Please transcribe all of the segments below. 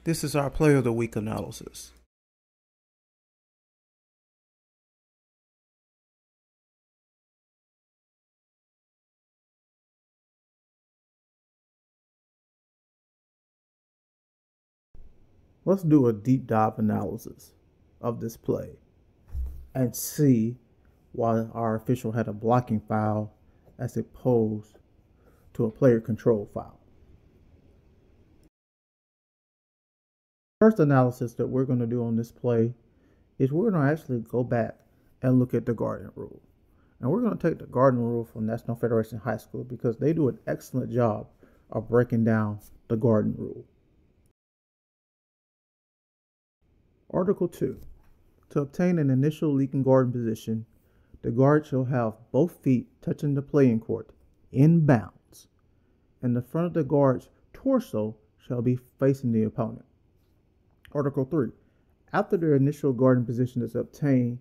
This is our Play of the Week analysis. Let's do a deep dive analysis of this play and see why our official had a blocking foul as opposed to a player control foul. First analysis that we're going to do on this play is we're going to actually go back and look at the Garden Rule. And we're going to take the Garden Rule from National Federation High School because they do an excellent job of breaking down the Garden Rule. Article 2. To obtain an initial legal guard position, the guard shall have both feet touching the playing court in bounds, and the front of the guard's torso shall be facing the opponent. Article 3. After their initial guarding position is obtained,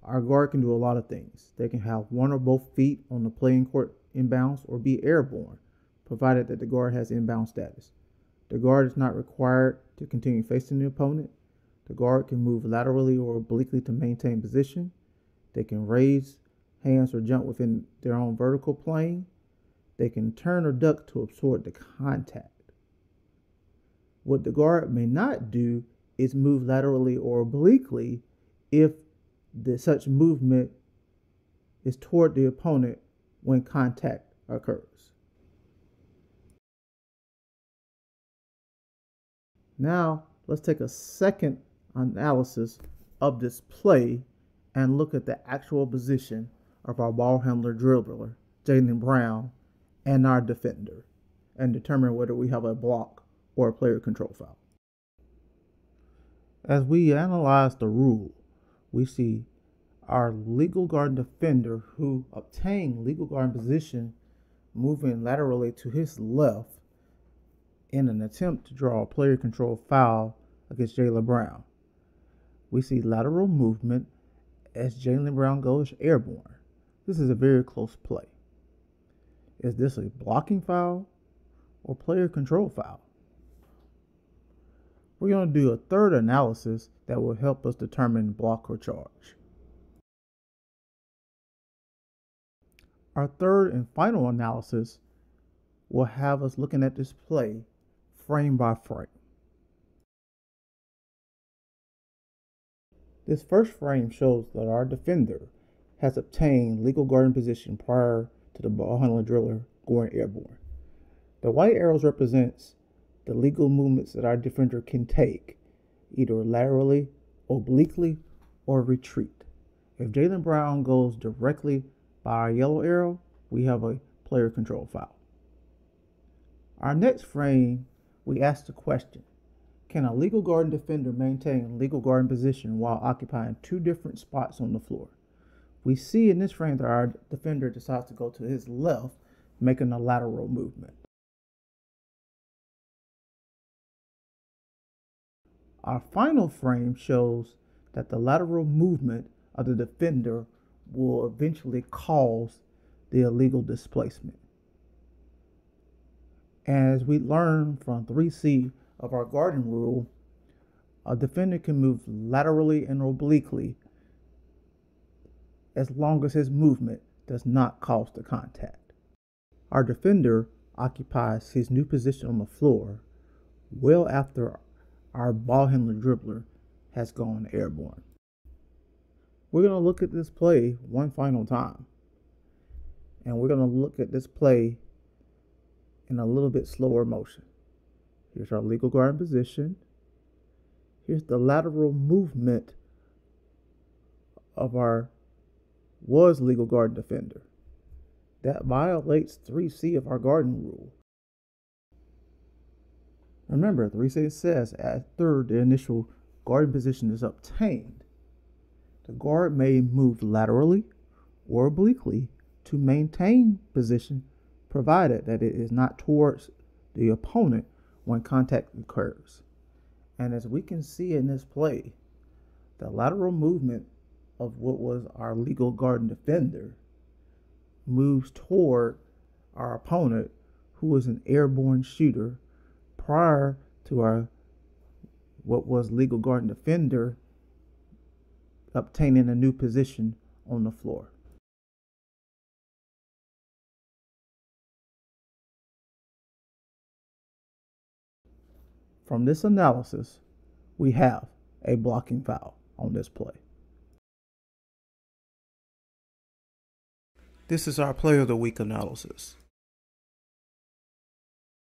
our guard can do a lot of things. They can have one or both feet on the playing court inbounds or be airborne, provided that the guard has inbound status. The guard is not required to continue facing the opponent. The guard can move laterally or obliquely to maintain position. They can raise hands or jump within their own vertical plane. They can turn or duck to absorb the contact. What the guard may not do is move laterally or obliquely if such movement is toward the opponent when contact occurs. Now, let's take a second analysis of this play and look at the actual position of our ball handler dribbler, Jaylen Brown, and our defender, and determine whether we have a block or a player control foul. As we analyze the rule, we see our legal guard defender who obtained legal guard position moving laterally to his left in an attempt to draw a player control foul against Jaylen Brown. We see lateral movement as Jaylen Brown goes airborne. This is a very close play. Is this a blocking foul or player control foul? We're going to do a third analysis that will help us determine block or charge. Our third and final analysis will have us looking at this play frame by frame. This first frame shows that our defender has obtained legal guarding position prior to the ball handler dribbler going airborne. The white arrows represents the legal movements that our defender can take, either laterally, obliquely, or retreat. If Jaylen Brown goes directly by our yellow arrow, we have a player control foul. Our next frame, we ask the question, can a legal guard defender maintain legal guarding position while occupying two different spots on the floor? We see in this frame that our defender decides to go to his left, making a lateral movement. Our final frame shows that the lateral movement of the defender will eventually cause the illegal displacement. As we learn from 3C of our Garden Rule, a defender can move laterally and obliquely as long as his movement does not cause the contact. Our defender occupies his new position on the floor well after our ball handler dribbler has gone airborne. We're going to look at this play one final time. And we're going to look at this play in a little bit slower motion. Here's our legal guard position. Here's the lateral movement of our legal guard defender. That violates 3C of our Garden Rule. Remember, 3C says after the initial guarding position is obtained, the guard may move laterally or obliquely to maintain position, provided that it is not towards the opponent when contact occurs. And as we can see in this play, the lateral movement of what was our legal guard defender moves toward our opponent, who is an airborne shooter, prior to our what was legal guard and defender obtaining a new position on the floor. From this analysis, we have a blocking foul on this play. This is our Play of the Week analysis.